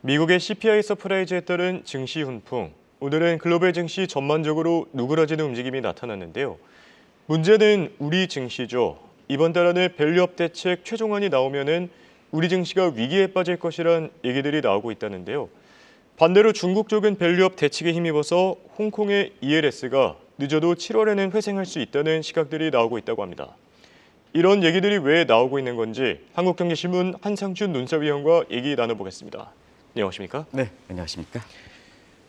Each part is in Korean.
미국의 CPI 서프라이즈에 따른 증시 훈풍. 오늘은 글로벌 증시 전반적으로 누그러지는 움직임이 나타났는데요. 문제는 우리 증시죠. 이번 달 안에 밸류업 대책 최종안이 나오면은 우리 증시가 위기에 빠질 것이란 얘기들이 나오고 있다는데요. 반대로 중국 쪽은 밸류업 대책에 힘입어서 홍콩의 ELS가 늦어도 7월에는 회생할 수 있다는 시각들이 나오고 있다고 합니다. 이런 얘기들이 왜 나오고 있는 건지 한국경제신문 한상준 논사위원과 얘기 나눠보겠습니다. 안녕하십니까? 네, 안녕하십니까?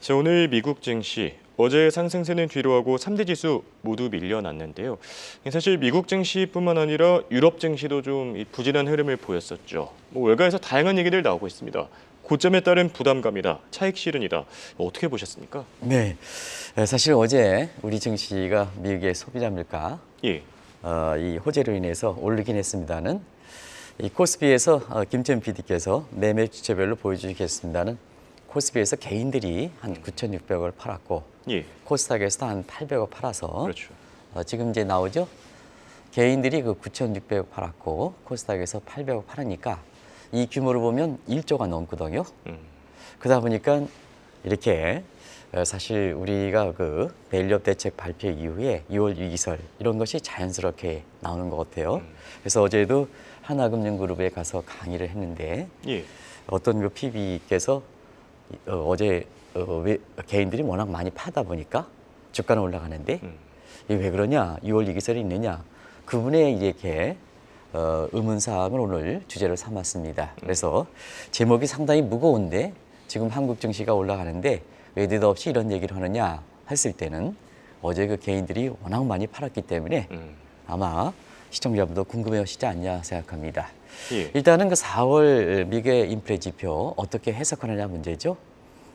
자, 오늘 미국 증시 어제 상승세는 뒤로 하고 3대 지수 모두 밀려났는데요. 사실 미국 증시뿐만 아니라 유럽 증시도 좀 부진한 흐름을 보였었죠. 외과에서 다양한 얘기들 나오고 있습니다. 고점에 따른 부담감이다, 차익 실현이다. 어떻게 보셨습니까? 네, 사실 어제 우리 증시가 미국의 소비자 물가 예. 이 호재로 인해서 오르긴 했습니다는 이 코스피에서 김천 PD께서 매매 주체별로 보여주시겠습니다는 코스피에서 개인들이 한 9,600을 팔았고 예. 코스닥에서 한 800을 팔아서 그렇죠. 지금 이제 나오죠. 개인들이 그 9,600을 팔았고 코스닥에서 800을 팔으니까 이 규모를 보면 1조가 넘거든요. 그러다 보니까 이렇게 사실 우리가 그 밸류업 대책 발표 이후에 2월 위기설 이런 것이 자연스럽게 나오는 것 같아요. 그래서 어제도 하나금융그룹에 가서 강의를 했는데 예. 어떤 그 PB께서 어제 개인들이 워낙 많이 파다 보니까 주가는 올라가는데 이게 왜 그러냐? 2월 위기설이 있느냐? 그분의 이렇게 의문사항을 오늘 주제로 삼았습니다. 그래서 제목이 상당히 무거운데 지금 한국 증시가 올라가는데 왜 느닷없이 이런 얘기를 하느냐 했을 때는 어제 그 개인들이 워낙 많이 팔았기 때문에 아마 시청자분도 궁금해하시지 않냐 생각합니다. 예. 일단은 그 4월 미국의 인플레 지표 어떻게 해석하느냐 문제죠.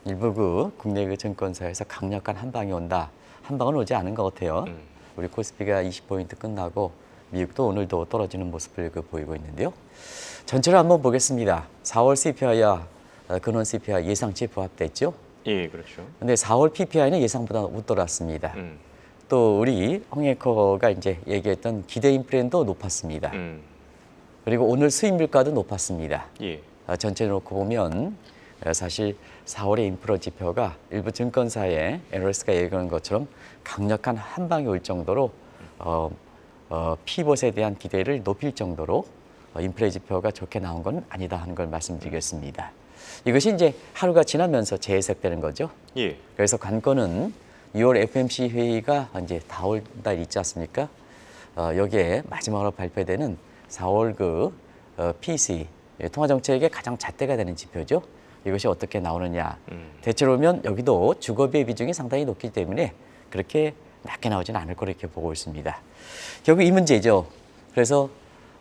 일부 그 국내 그 증권사에서 강력한 한 방이 온다. 한 방은 오지 않은 것 같아요. 우리 코스피가 20포인트 끝나고 미국도 오늘도 떨어지는 모습을 보이고 있는데요. 전체를 한번 보겠습니다. 4월 CPI와 근원 CPI 예상치에 부합됐죠. 예, 그렇죠. 근데 4월 PPI는 예상보다 웃돌았습니다. 또 우리 홍예커가 이제 얘기했던 기대 인플레도 높았습니다. 그리고 오늘 수입 물가도 높았습니다. 예. 전체를 놓고 보면 사실 4월의 인플레 지표가 일부 증권사의 애널리스트가 얘기하는 것처럼 강력한 한 방이 올 정도로 피봇에 대한 기대를 높일 정도로 인플레 지표가 좋게 나온 건 아니다 하는 걸 말씀드리겠습니다. 이것이 이제 하루가 지나면서 재해석되는 거죠. 예. 그래서 관건은 2월 FOMC 회의가 이제 다올 달 있지 않습니까? 여기에 마지막으로 발표되는 4월 그 PCE 통화정책의 가장 잣대가 되는 지표죠. 이것이 어떻게 나오느냐. 대체로 보면 여기도 주거비의 비중이 상당히 높기 때문에 그렇게 낮게 나오지는 않을 거로 이렇게 보고 있습니다. 결국 이 문제죠. 그래서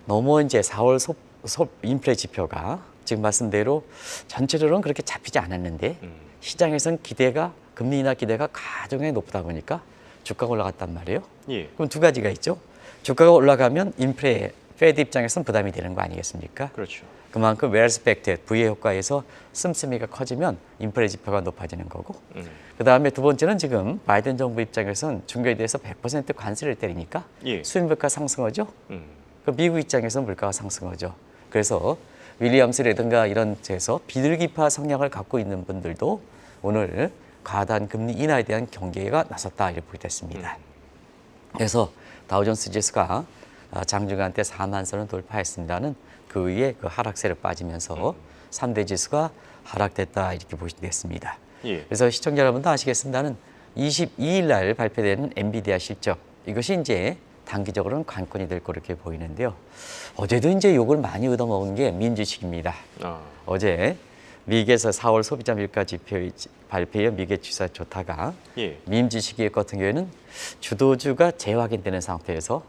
너무 이제 4월 인플레 지표가 지금 말씀대로 전체적으로는 그렇게 잡히지 않았는데 시장에선 기대가 금리 인하 기대가 가중에 높다 보니까 주가가 올라갔단 말이에요. 예. 그럼 두 가지가 있죠. 주가가 올라가면 인플레 페드 입장에서는 부담이 되는 거 아니겠습니까? 그렇죠. 그만큼 웰스펙트 부의 효과에서 씀씀이가 커지면 인플레 지표가 높아지는 거고 그다음에 두 번째는 지금 바이든 정부 입장에서는 중국에 대해서 100% 관세를 때리니까 예. 수입 물가 상승하죠. 그 미국 입장에서 물가가 상승하죠. 그래서 윌리엄스라든가 이런 데서 비둘기파 성향을 갖고 있는 분들도 오늘 과다한 금리 인하에 대한 경계가 나섰다 이렇게 보게 됐습니다. 그래서 다우존스 지수가 장중간 때 4만 선을 돌파했습니다는 그 위에 그 하락세를 빠지면서 3대 지수가 하락됐다 이렇게 보시겠습니다. 예. 그래서 시청자 여러분도 아시겠습니다는 22일 날 발표되는 엔비디아 실적 이것이 이제 단기적으로는 관건이 될 거로 이렇게 보이는데요. 어제도 이제 욕을 많이 얻어먹은 게 민주식입니다. 어제 미국에서 4월 소비자 물가 지표 발표에 미국의 주가 좋다가 예. 민주식의 같은 경우에는 주도주가 재확인되는 상태에서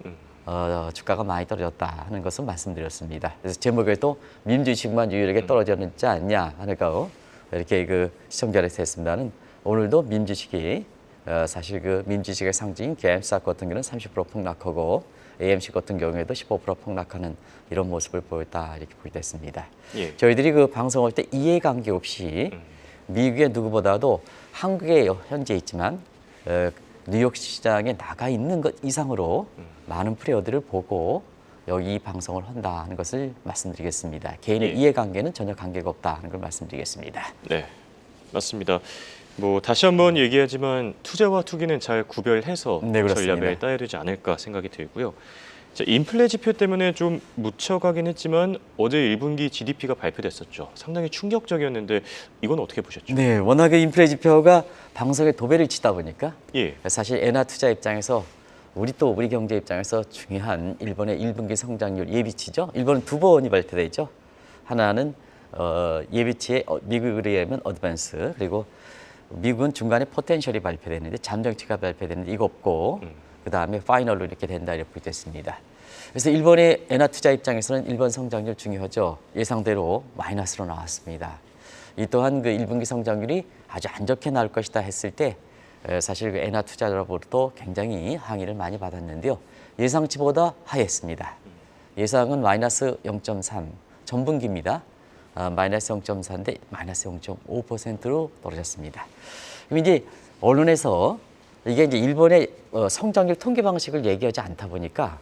주가가 많이 떨어졌다 하는 것을 말씀드렸습니다. 그래서 제목에도 민주식만 유일하게 떨어졌지 않냐 하는 거 이렇게 그 시청자를 했습니다는 오늘도 민주식이 사실 그 민주식의 상징인 GameStop 같은 경우는 30% 폭락하고 AMC 같은 경우에도 15% 폭락하는 이런 모습을 보였다 이렇게 보게 됐습니다. 예. 저희들이 그 방송할 때 이해관계 없이 미국의 누구보다도 한국에 현재 있지만 뉴욕 시장에 나가 있는 것 이상으로 많은 플레이어들을 보고 여기 이 방송을 한다 하는 것을 말씀드리겠습니다. 개인의 예. 이해관계는 전혀 관계가 없다 하는 걸 말씀드리겠습니다. 네, 맞습니다. 뭐 다시 한번 얘기하지만 투자와 투기는 잘 구별해서 네, 그렇습니다. 전략을 따야 되지 않을까 생각이 들고요. 자, 인플레 지표 때문에 좀 묻혀가긴 했지만 어제 1분기 GDP가 발표됐었죠. 상당히 충격적이었는데 이건 어떻게 보셨죠? 네, 워낙에 인플레 지표가 방송에 도배를 치다 보니까 예, 사실 엔화 투자 입장에서 우리 경제 입장에서 중요한 일본의 1분기 성장률 예비치죠. 일본은 두 번이 발표되죠. 하나는 예비치의 미국에 의하면 어드밴스, 그리고 미국은 중간에 포텐셜이 발표되는데 잠정치가 발표되는데 이거 없고 그다음에 파이널로 이렇게 된다 이렇게 됐습니다. 그래서 일본의 엔화 투자 입장에서는 일본 성장률 중요하죠. 예상대로 마이너스로 나왔습니다. 이 또한 그 1분기 성장률이 아주 안 좋게 나올 것이다 했을 때 사실 그 엔화 투자자로부터 굉장히 항의를 많이 받았는데요. 예상치보다 하했습니다. 예상은 마이너스 0.3, 전분기입니다. 마이너스 0.4인데 마이너스 0.5%로 떨어졌습니다. 그럼 이제 언론에서 이게 이제 일본의 성장률 통계 방식을 얘기하지 않다 보니까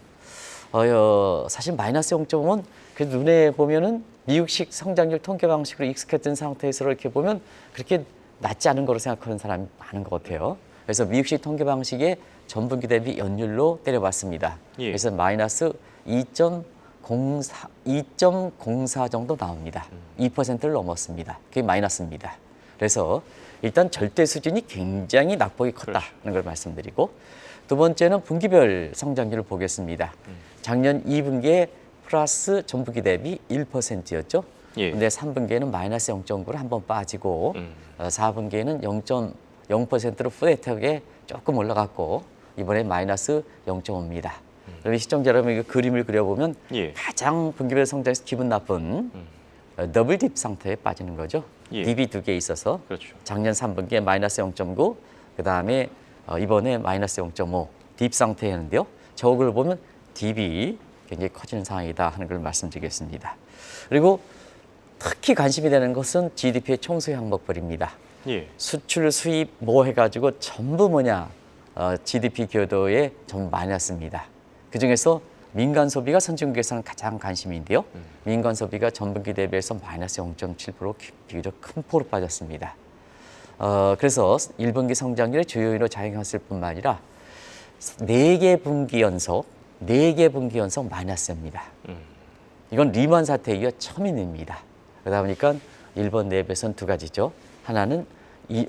사실 마이너스 0.5는 그 눈에 보면은 미국식 성장률 통계 방식으로 익숙했던 상태에서 이렇게 보면 그렇게 낮지 않은 거로 생각하는 사람이 많은 것 같아요. 그래서 미국식 통계 방식의 전분기 대비 연율로 때려봤습니다. 예. 그래서 마이너스 2.04 정도 나옵니다. 2%를 넘었습니다. 그게 마이너스입니다. 그래서 일단 절대 수준이 굉장히 낙폭이 컸다는 걸 말씀드리고, 두 번째는 분기별 성장률을 보겠습니다. 작년 2분기에 플러스 전분기 대비 1%였죠. 예. 근데 3분기에는 마이너스 0.9로 한번 빠지고 4분기에는 0.0%로 플랫하게 조금 올라갔고 이번에 마이너스 0.5입니다. 그럼 시청자 여러분 이 그림을 그려보면 예. 가장 분기별 성장에서 기분 나쁜 더블 딥 상태에 빠지는 거죠. 예. 딥이 두 개 있어서 그렇죠. 작년 3분기에 마이너스 0.9, 그다음에 이번에 마이너스 0.5 딥 상태였는데요. 저걸 보면 딥이 굉장히 커지는 상황이다 하는 걸 말씀드리겠습니다. 그리고 특히 관심이 되는 것은 GDP의 총수 항목별입니다. 예. 수출, 수입 뭐 해가지고 전부 뭐냐 GDP 교도에 전부 마이너스입니다. 그중에서 민간 소비가 선진국에서는 가장 관심인데요. 민간 소비가 전분기 대비해서 마이너스 0.7% 비교적 큰 폭으로 빠졌습니다. 그래서 1분기 성장률의 주요 요인으로 작용했을 뿐만 아니라 4개 분기 연속 마이너스입니다. 이건 리만 사태 이후 처음 일입니다. 그러다 보니까 일본 내부에서는 두 가지죠. 하나는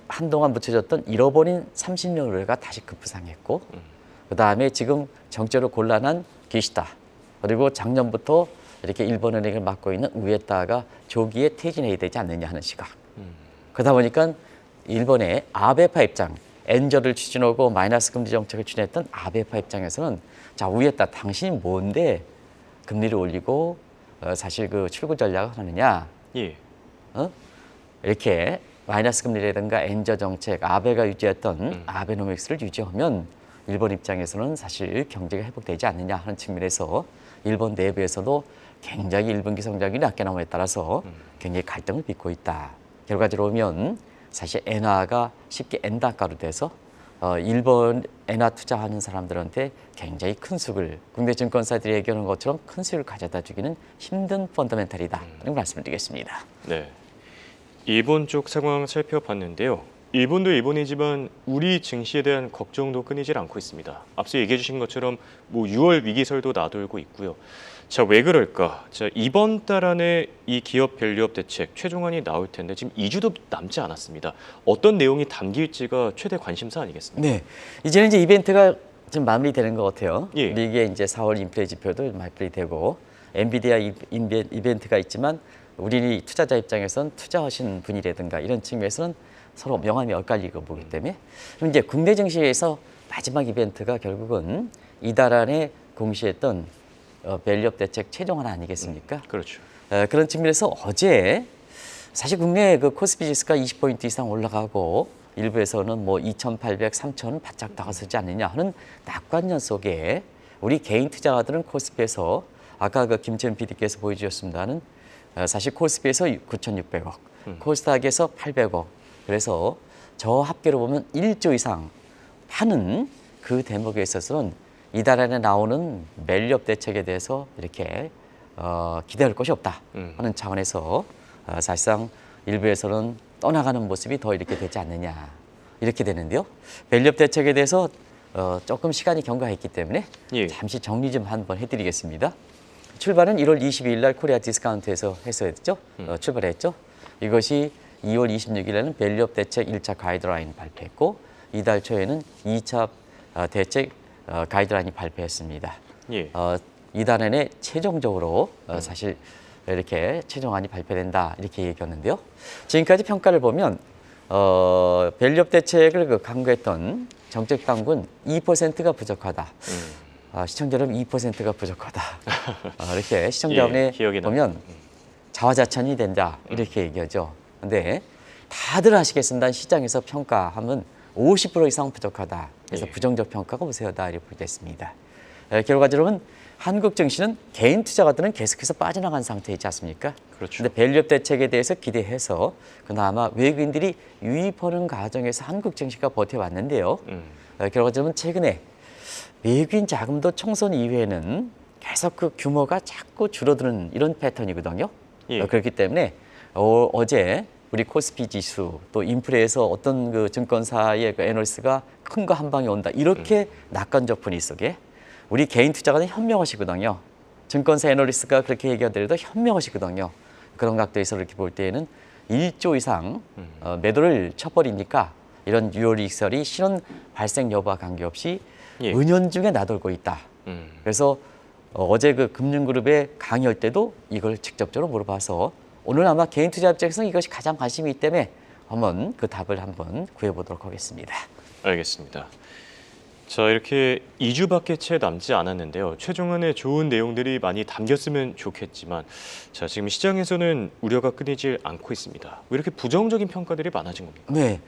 한동안 묻혀졌던 잃어버린 30년호가 다시 급부상했고, 그다음에 지금 정치적으로 곤란한 기시다, 그리고 작년부터 이렇게 일본은행을 맡고 있는 우에타가 조기에 퇴진해야 되지 않느냐 하는 시각. 그러다 보니까 일본의 아베파 입장, 엔저를 추진하고 마이너스 금리 정책을 추진했던 아베파 입장에서는 자, 우에타 당신이 뭔데 금리를 올리고 사실 그 출구 전략을 하느냐. 예. 이렇게 마이너스 금리라든가 엔저 정책, 아베가 유지했던 아베노믹스를 유지하면 일본 입장에서는 사실 경제가 회복되지 않느냐 하는 측면에서 일본 내부에서도 굉장히 1분기 성장률이 낮게 나옴에 따라서 굉장히 갈등을 빚고 있다. 결과적으로 보면 사실 엔화가 쉽게 엔단가로 돼서 일본 엔화 투자하는 사람들한테 굉장히 큰 수익을, 국내 증권사들이 얘기하는 것처럼 큰 수익을 가져다 주기는 힘든 펀더멘탈이다. 이런 말씀을 드리겠습니다. 네. 일본 쪽 상황 살펴봤는데요. 일본도 일본이지만 우리 증시에 대한 걱정도 끊이질 않고 있습니다. 앞서 얘기해 주신 것처럼 뭐 6월 위기설도 나돌고 있고요. 자, 왜 그럴까? 자, 이번 달 안에 이 기업 밸류업 대책 최종안이 나올 텐데 지금 2주도 남지 않았습니다. 어떤 내용이 담길지가 최대 관심사 아니겠습니까? 네, 이제는 이제 이벤트가 좀 마무리되는 것 같아요. 예. 미국의 이제 4월 인플레 지표도 마무리되고 엔비디아 이벤트가 있지만 우리 투자자 입장에서는 투자하신 분이라든가 이런 측면에서는 서로 명함이 엇갈리고 보기 때문에 그럼 이제 국내 증시에서 마지막 이벤트가 결국은 이달 안에 공시했던 밸류업 대책 최종안 아니겠습니까? 그렇죠. 그런 측면에서 어제 사실 국내 그 코스피 지수가 20포인트 이상 올라가고 일부에서는 뭐 2,800, 3,000은 바짝 다가서지 않느냐 하는 낙관론 속에 우리 개인 투자자들은 코스피에서 아까 그 김채연 PD께서 보여주셨습니다는 사실 코스피에서 9,600억, 코스닥에서 800억, 그래서 저 합계로 보면 1조 이상 파는 그 대목에 있어서는 이달 안에 나오는 멜리업 대책에 대해서 이렇게 기대할 것이 없다 하는 차원에서 사실상 일부에서는 떠나가는 모습이 더 이렇게 되지 않느냐 이렇게 되는데요. 멜리업 대책에 대해서 조금 시간이 경과했기 때문에 예. 잠시 정리 좀 한번 해드리겠습니다. 출발은 1월 22일 날 코리아 디스카운트에서 했었죠. 출발했죠. 이것이 2월 26일 에는 밸류업 대책 1차 가이드라인 발표했고 이달 초에는 2차 대책 가이드라인이 발표했습니다. 예. 이달 안에 최종적으로 사실 이렇게 최종안이 발표된다 이렇게 얘기했는데요. 지금까지 평가를 보면 밸류업 대책을 강구했던 정책 당국은 2%가 부족하다. 시청자 여러분 2%가 부족하다. 이렇게 시청자 여러분이 기억이 보면 자화자찬이 된다 이렇게 얘기하죠. 근데 다들 아시겠습니다. 시장에서 평가하면 50% 이상 부족하다. 그래서 부정적 평가가 우세하다 이렇게 보겠습니다. 결과적으로는 한국 증시는 개인 투자가들은 계속해서 빠져나간 상태이지 않습니까? 그렇죠. 근데 밸류업 대책에 대해서 기대해서 그나마 외국인들이 유입하는 과정에서 한국 증시가 버텨왔는데요. 결과적으로는 최근에 외국인 자금도 총선 이후에는 계속 그 규모가 자꾸 줄어드는 이런 패턴이거든요. 예. 그렇기 때문에 어제 우리 코스피 지수 또 인플레에서 어떤 그 증권사의 그 애널리스트가 큰 거 한 방에 온다 이렇게 낙관적 분위 속에 우리 개인 투자가는 현명하시거든요. 증권사 애널리스트가 그렇게 얘기하더라도 현명하시거든요. 그런 각도에서 이렇게 볼 때에는 1조 이상 매도를 쳐버리니까 이런 유효 이익설이 실현 발생 여부와 관계없이 예. 은연중에 나돌고 있다. 그래서 어제 그 금융그룹에 강의할 때도 이걸 직접적으로 물어봐서 오늘 아마 개인 투자 입장에서는 이것이 가장 관심이 있기 때문에 한번 그 답을 한번 구해보도록 하겠습니다. 알겠습니다. 자, 이렇게 2주밖에 채 남지 않았는데요. 최종안에 좋은 내용들이 많이 담겼으면 좋겠지만 자, 지금 시장에서는 우려가 끊이질 않고 있습니다. 왜 이렇게 부정적인 평가들이 많아진 겁니까? 네,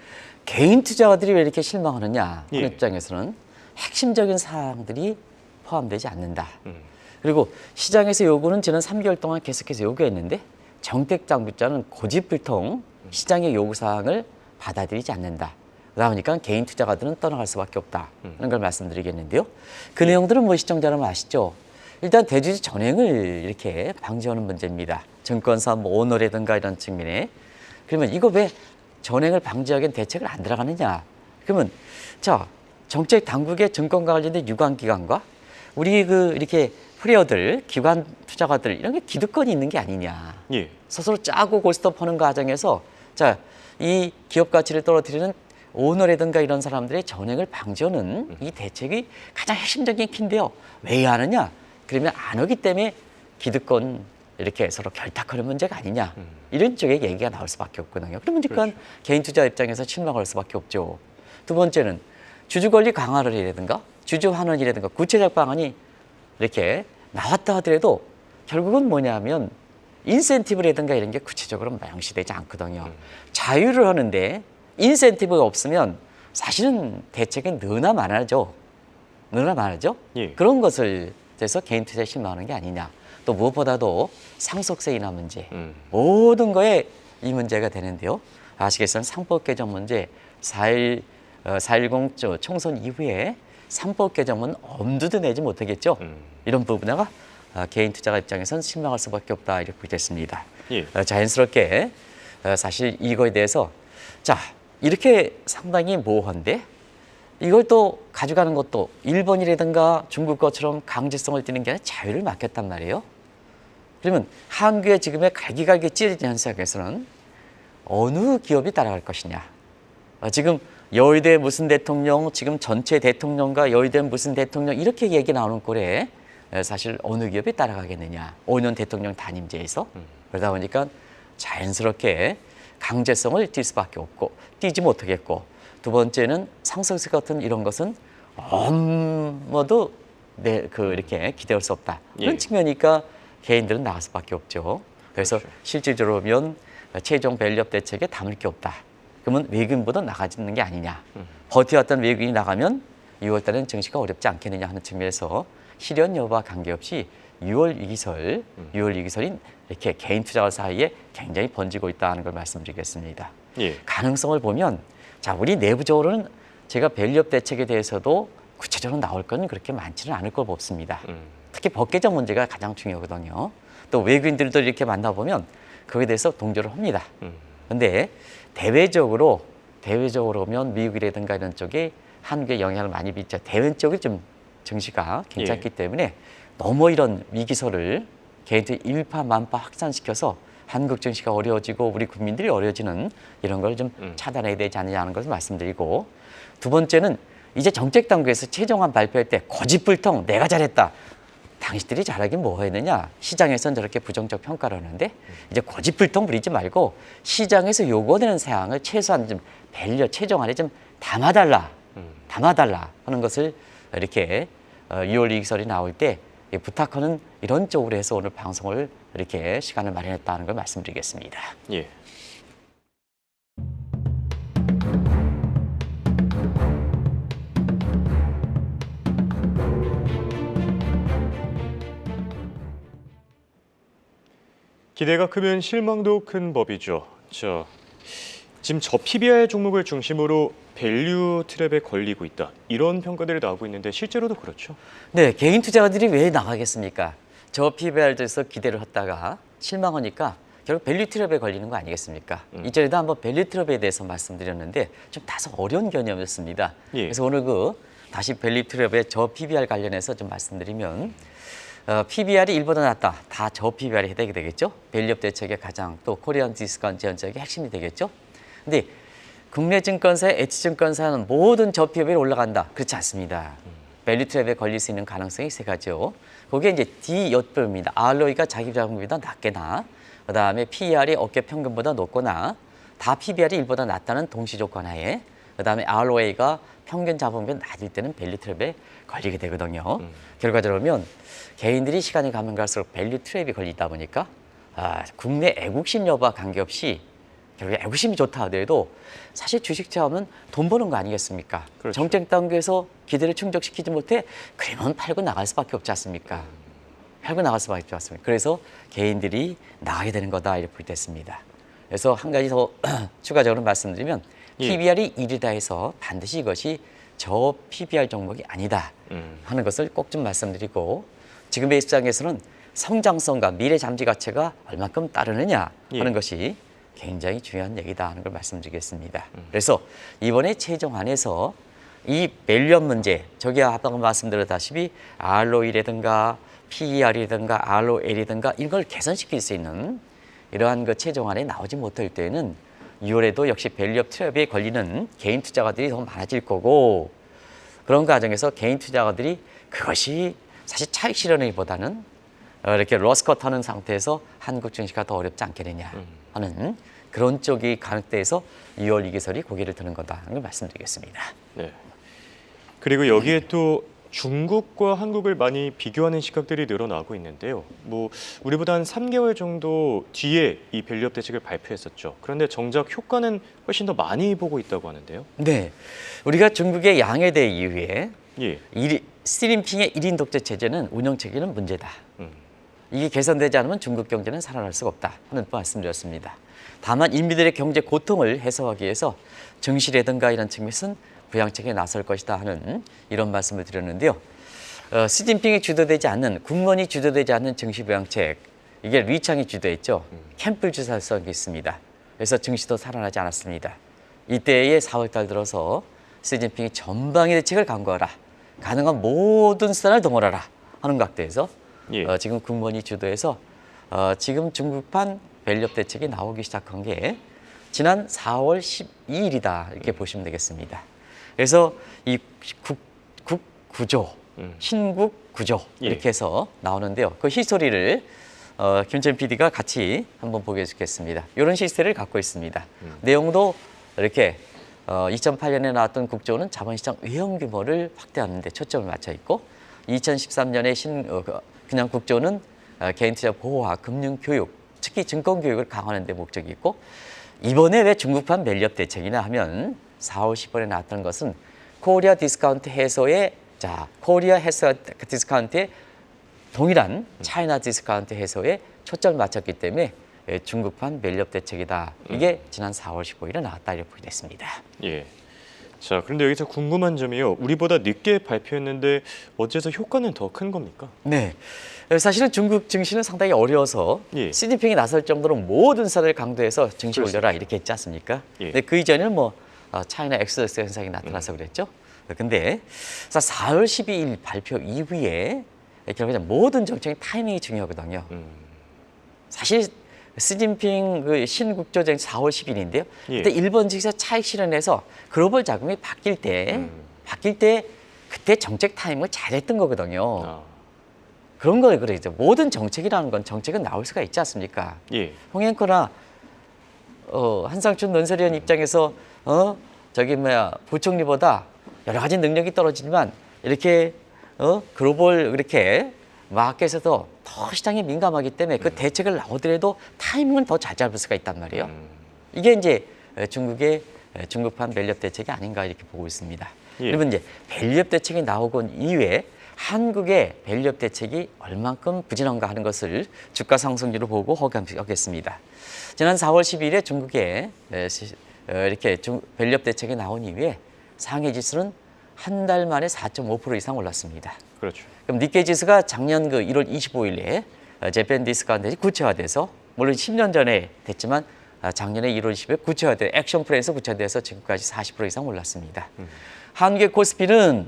개인 투자가들이 왜 이렇게 실망하느냐 하는 예. 입장에서는 핵심적인 사항들이 포함되지 않는다. 그리고 시장에서 요구는 지난 3개월 동안 계속해서 요구했는데 정책 당국자는 고집불통 시장의 요구사항을 받아들이지 않는다. 그러다 보니까 개인 투자가들은 떠나갈 수밖에 없다는 걸 말씀드리겠는데요. 그 내용들은 뭐 시청자 여러분 아시죠? 일단 대주주 전횡을 이렇게 방지하는 문제입니다. 증권사 뭐 오너라든가 이런 측면에. 그러면 이거 왜 전횡을 방지하기엔 대책을 안 들어가느냐? 그러면 자 정책 당국의 증권과 관련된 유관기관과 우리 그 이렇게 플레이어들, 기관 투자가들 이런 게 기득권이 있는 게 아니냐. 예. 스스로 짜고 고스톱하는 과정에서 자 이 기업 가치를 떨어뜨리는 오너라든가 이런 사람들의 전횡을 방지하는 이 대책이 가장 핵심적인 키인데요. 왜 하느냐? 그러면 안 하기 때문에 기득권 이렇게 서로 결탁하는 문제가 아니냐. 이런 쪽에 얘기가 나올 수밖에 없거든요. 그러니까 그렇죠. 개인 투자 입장에서 실망할 수밖에 없죠. 두 번째는 주주 권리 강화를 해야든가 주주 환원이라든가 구체적 방안이 이렇게 나왔다 하더라도 결국은 뭐냐면 인센티브라든가 이런 게 구체적으로 명시되지 않거든요. 자유를 하는데 인센티브가 없으면 사실은 대책은 너나 많아져. 너나 많아져. 예. 그런 것을 돼서 개인 투자에 실망하는 게 아니냐. 또 무엇보다도 상속세 인하 문제. 모든 거에 이 문제가 되는데요. 아시겠지만 상법 개정 문제 4.10 총선 이후에 상법 개정은 엄두도 내지 못하겠죠. 이런 부분에가 개인 투자가 입장에서는 실망할 수밖에 없다 이렇게 보겠습니다. 예. 자연스럽게 사실 이거에 대해서 자 이렇게 상당히 모호한데 이걸 또 가져가는 것도 일본이라든가 중국 것처럼 강제성을 띠는 게 아니라 자유를 맡겼단 말이에요. 그러면 한국의 지금의 갈기갈기 찢어진 현상에서는 어느 기업이 따라갈 것이냐. 지금 여의도의 무슨 대통령, 지금 전체 대통령과 여의도의 무슨 대통령 이렇게 얘기 나오는 꼴에 사실 어느 기업이 따라가겠느냐. 5년 대통령 단임제에서. 그러다 보니까 자연스럽게 강제성을 띌 수밖에 없고 띄지 못하겠고 두 번째는 상속세 같은 이런 것은 아무도 이렇게 기대할 수 없다. 그런 예. 측면이니까 개인들은 나갈 수밖에 없죠. 그래서 그렇죠. 실질적으로 보면 최종 밸류업 대책에 담을 게 없다. 그러면 외국인보다 나가지는 게 아니냐. 버텨왔던 외국인이 나가면 6월 달에는 증시가 어렵지 않겠느냐 하는 측면에서 실현 여부와 관계없이 6월 위기설이 이렇게 개인 투자자 사이에 굉장히 번지고 있다는 걸 말씀드리겠습니다. 예. 가능성을 보면 자 우리 내부적으로는 제가 밸류업 대책에 대해서도 구체적으로 나올 건 그렇게 많지는 않을 것 같습니다. 특히 법 개정 문제가 가장 중요하거든요. 또 외국인들도 이렇게 만나보면 그거에 대해서 동조를 합니다. 그런데 대외적으로 보면 미국이라든가 이런 쪽에 한국에 영향을 많이 미쳐 대외적으로 좀 증시가 괜찮기 때문에 너무 이런 위기설을 걔네들이 일파만파 확산시켜서 한국 증시가 어려워지고 우리 국민들이 어려워지는 이런 걸 좀 차단해야 되지 않느냐는 것을 말씀드리고, 두 번째는 이제 정책당국에서 최종안 발표할 때 거짓불통 내가 잘했다. 당신들이 잘하긴 뭐 했느냐. 시장에서는 저렇게 부정적 평가를 하는데 이제 거짓불통 부리지 말고 시장에서 요구되는 사항을 최소한 좀 최종안에 좀 담아달라 하는 것을 이렇게 6월 이익설이 나올 때 부탁하는 이런 쪽으로 해서 오늘 방송을 이렇게 시간을 마련했다는 걸 말씀드리겠습니다. 예. 기대가 크면 실망도 큰 법이죠. 지금 저 PBR 종목을 중심으로 밸류 트랩에 걸리고 있다. 이런 평가들이 나오고 있는데 실제로도 그렇죠? 네, 개인 투자자들이 왜 나가겠습니까? 저 PBR에서 기대를 했다가 실망하니까 결국 밸류 트랩에 걸리는 거 아니겠습니까? 이전에도 한번 밸류 트랩에 대해서 말씀드렸는데 좀 다소 어려운 개념이었습니다. 예. 그래서 오늘 다시 밸류 트랩의 저 PBR 관련해서 좀 말씀드리면 PBR이 1보다 낮다. 다 저 PBR이 해당이 되겠죠? 밸류업 대책의 가장 또 코리안 디스카운트 전략의 핵심이 되겠죠? 근데 국내 증권사의 H증권사는 모든 저 PBR이 올라간다. 그렇지 않습니다. 밸류 트랩에 걸릴 수 있는 가능성이 세 가지요. 그게 이제 D여표입니다. ROE가 자기 자본보다 낮거나, 그다음에 PER이 업계 평균보다 높거나, 다 PBR이 1보다 낮다는 동시 조건 하에, 그다음에 ROA가 평균 자본보다 낮을 때는 밸류 트랩에 걸리게 되거든요. 결과적으로 보면 개인들이 시간이 가면 갈수록 밸류 트랩이 걸리다 보니까 국내 애국심 여부와 관계없이 결국 애국심이 좋다 하더라도 사실 주식 투자하면 돈 버는 거 아니겠습니까? 그렇죠. 정책 단계에서 기대를 충족시키지 못해 그러면 팔고 나갈 수밖에 없지 않습니까? 팔고 나갈 수밖에 없지 않습니까? 그래서 개인들이 나가게 되는 거다 이렇게 볼 때 있습니다. 그래서 한 가지 더 추가적으로 말씀드리면 PBR이 1이다 해서 반드시 이것이 저 PBR 종목이 아니다 하는 것을 꼭 좀 말씀드리고, 지금의 입장에서는 성장성과 미래 잠재 가치가 얼마큼 따르느냐 하는 것이 굉장히 중요한 얘기다 하는 걸 말씀드리겠습니다. 그래서 이번에 최종안에서 이 밸류업 문제, 저기 아까 말씀드렸다시피 ROE라든가 PER이라든가 ROL이라든가 이걸 개선시킬 수 있는 이러한 최종안에 나오지 못할 때는 6월에도 역시 밸류업 트랩에 걸리는 개인 투자가들이 더 많아질 거고, 그런 과정에서 개인 투자가들이 그것이 사실 차익 실현보다는 이렇게 로스컷 하는 상태에서 한국 증시가 더 어렵지 않겠느냐 하는 그런 쪽이 가능돼서 2월 이기설이 고개를 드는 거다 하는 걸 말씀드리겠습니다. 네. 그리고 여기에 또 중국과 한국을 많이 비교하는 시각들이 늘어나고 있는데요. 우리보다 한 3개월 정도 뒤에 이 밸류업 대책을 발표했었죠. 그런데 정작 효과는 훨씬 더 많이 보고 있다고 하는데요. 네, 우리가 중국의 양해대 이후에 예. 시진핑의 1인 독재 체제는 운영 체계는 문제다. 이게 개선되지 않으면 중국 경제는 살아날 수가 없다 하는 말씀드렸습니다. 다만 인민들의 경제 고통을 해소하기 위해서 증시라든가 이런 측면에서는 부양책에 나설 것이다 하는 이런 말씀을 드렸는데요. 시진핑이 주도되지 않는, 국론이 주도되지 않는 증시 부양책, 이게 리창이 주도했죠. 캠플 주사성이 있습니다. 그래서 증시도 살아나지 않았습니다. 이때의 4월 달 들어서 시진핑이 전방위 대책을 강구하라, 가능한 모든 수단을 동원하라 하는 각도에서 지금 국론이 주도해서 지금 중국판 밸류업 대책이 나오기 시작한 게 지난 4월 12일이다 이렇게 보시면 되겠습니다. 그래서 이 국 구조, 신국 구조 이렇게 해서 나오는데요. 그 히스토리를 김천 PD가 같이 한번 보여주겠습니다. 이런 시스템을 갖고 있습니다. 내용도 이렇게 2008년에 나왔던 국조는 자본시장 외형 규모를 확대하는 데 초점을 맞춰 있고, 2013년에 그냥 국조는 개인 투자 보호와 금융 교육, 특히 증권 교육을 강화하는 데 목적이 있고, 이번에 왜 중국판 밸류업 대책이나 하면 4월 10월에 나왔던 것은 코리아 디스카운트 해소의 코리아 디스카운트의 동일한 차이나 디스카운트 해소에 초점을 맞췄기 때문에 중국판 밸류업 대책이다. 이게 지난 4월 15일에 나왔다 이렇게 보게 됐습니다. 예. 자, 그런데 여기서 궁금한 점이요. 우리보다 늦게 발표했는데 어째서 효과는 더 큰 겁니까? 네. 사실은 중국 증시는 상당히 어려워서 예. 시진핑이 나설 정도로 모든 사를 강도해서 증시 올려라 이렇게 했지 않습니까? 예. 근데 그 이전에는 뭐 차이나 엑소더스 현상이 나타나서 그랬죠. 근데 4월 12일 발표 이후에 결국 모든 정책의 타이밍이 중요하거든요. 사실 시진핑 그 신국조정 4월 10일인데요. 예. 그때 일본 증시에서 차익 실현해서 글로벌 자금이 바뀔 때 그때 정책 타이밍을 잘했던 거거든요. 아, 그런 걸 그러죠. 모든 정책이라는 건 정책은 나올 수가 있지 않습니까? 예. 홍앵커나 한상춘 논설위원 입장에서 저기 부총리보다 여러 가지 능력이 떨어지지만 이렇게 글로벌 그렇게 마켓에서도 더 시장에 민감하기 때문에 그 대책을 나오더라도 타이밍은 더 잘 잡을 수가 있단 말이에요. 이게 이제 중국의 중국판 밸류업 대책이 아닌가 이렇게 보고 있습니다. 예. 그러면 이제 밸류업 대책이 나오곤 이후에 한국의 밸류업 대책이 얼만큼 부진한가 하는 것을 주가 상승률을 보고 허가하겠습니다. 지난 4월 10일에 중국에 이렇게 밸류업 대책이 나온 이후에 상해 지수는 한 달 만에 4.5% 이상 올랐습니다. 그렇죠. 그럼 니케이 지수가 작년 그 1월 25일에 재팬 디스카운트가 구체화돼서 물론 10년 전에 됐지만 작년에 1월 20일 구체화돼 액션 플랜에서 구체화돼서 지금까지 40% 이상 올랐습니다. 한국의 코스피는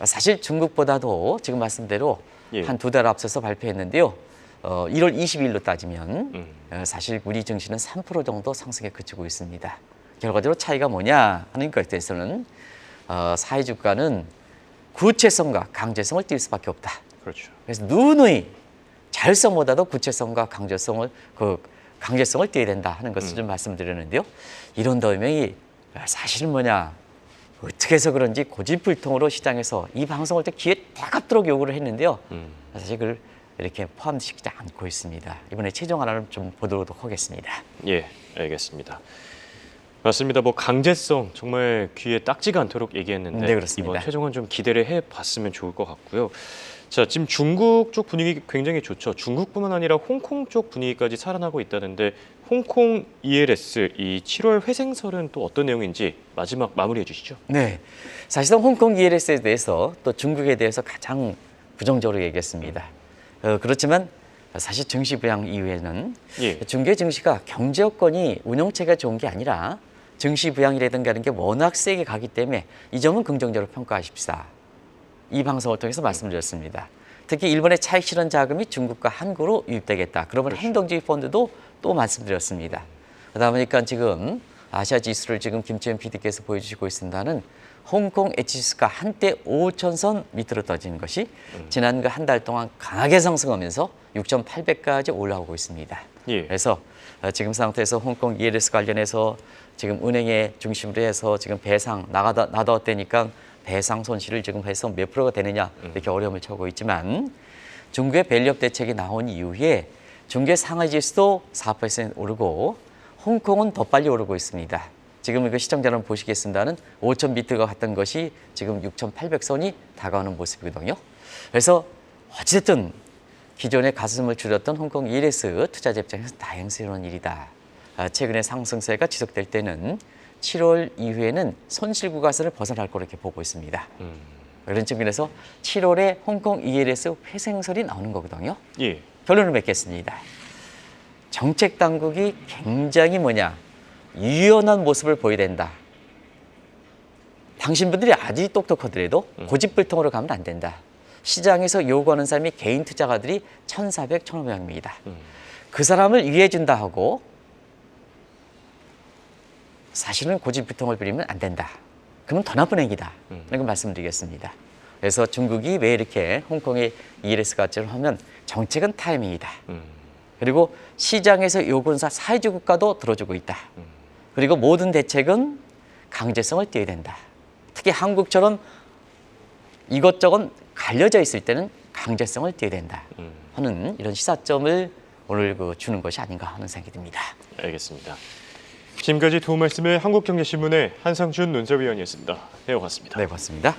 사실 중국보다도 지금 말씀대로 예. 한 두 달 앞서서 발표했는데요. 1월 20일로 따지면 사실 우리 증시는 3% 정도 상승에 그치고 있습니다. 결과적으로 차이가 뭐냐 하는 것에 대해서는 사회 주가는 구체성과 강제성을 띌 수밖에 없다. 그렇죠. 그래서 누누이 자율성보다도 구체성과 강제성을 띄어야 된다 하는 것을 좀 말씀드렸는데요. 이런 더명이 사실은 뭐냐 어떻게 해서 그런지 고집불통으로 시장에서 이 방송을 때 귀에 따갑도록 요구를 했는데요. 사실 그걸 이렇게 포함시키지 않고 있습니다. 이번에 최종 하나를 좀 보도록 하겠습니다. 예, 알겠습니다. 맞습니다. 뭐 강제성 정말 귀에 딱지가 않도록 얘기했는데 네, 그렇습니다. 이번 최종은 좀 기대를 해봤으면 좋을 것 같고요. 자, 지금 중국 쪽 분위기 굉장히 좋죠. 중국뿐만 아니라 홍콩 쪽 분위기까지 살아나고 있다는데 홍콩 ELS 이 7월 회생설은 또 어떤 내용인지 마지막 마무리해 주시죠. 네, 사실상 홍콩 ELS에 대해서 또 중국에 대해서 가장 부정적으로 얘기했습니다. 그렇지만 사실 증시 부양 이후에는 예. 중국의 증시가 경제 여건이 운영체가 좋은 게 아니라 증시 부양이라든가 하는 게 워낙 세게 가기 때문에 이 점은 긍정적으로 평가하십시다. 이 방송을 통해서 말씀드렸습니다. 특히 일본의 차익 실현 자금이 중국과 한국으로 유입되겠다. 그러면 행동주의 펀드도 또 말씀드렸습니다. 그러다 보니까 지금 아시아 지수를 지금 김치현 PD께서 보여주시고 있습니다는 홍콩 H지수가 한때 5,000선 밑으로 떨어지는 것이 지난 그 한 달 동안 강하게 상승하면서 6,800까지 올라오고 있습니다. 예. 그래서 지금 상태에서 홍콩 ELS 관련해서 지금 은행의 중심으로 해서 지금 배상 나다왔다니까 배상 손실을 지금 해서 몇 프로가 되느냐 이렇게 어려움을 처하고 있지만 중국의 밸류업 대책이 나온 이후에 중국의 상하이 지수도 4% 오르고 홍콩은 더 빨리 오르고 있습니다. 지금 이거 시청자는 보시겠습니다는 5,000 비트가 갔던 것이 지금 6,800선이 다가오는 모습이거든요. 그래서 어쨌든 기존의 가슴을 줄였던 홍콩 ELS 투자자 입장에서 다행스러운 일이다. 최근의 상승세가 지속될 때는 7월 이후에는 손실 구간선을 벗어날 거로 이렇게 보고 있습니다. 그런 측면에서 7월에 홍콩 ELS 회생설이 나오는 거거든요. 예. 결론을 맺겠습니다. 정책 당국이 굉장히 유연한 모습을 보여야 된다. 당신분들이 아주 똑똑하더라도 고집불통으로 가면 안 된다. 시장에서 요구하는 사람이 개인 투자가들이 1,400, 1,500명입니다. 그 사람을 이해해준다 하고 사실은 고집불통을 부리면 안 된다. 그러면 더 나쁜 행위다. 이런 걸 말씀드리겠습니다. 그래서 중국이 왜 이렇게 홍콩의 ELS가처럼 하면 정책은 타이밍이다. 그리고 시장에서 요구하는 사회주의 국가도 들어주고 있다. 그리고 모든 대책은 강제성을 띄어야 된다. 특히 한국처럼 이것저것 갈려져 있을 때는 강제성을 띄어야 된다 하는 이런 시사점을 오늘 주는 것이 아닌가 하는 생각이 듭니다. 알겠습니다. 지금까지 도움 말씀을 한국경제신문의 한상준 논설위원이었습니다. 네, 고맙습니다. 네, 고맙습니다.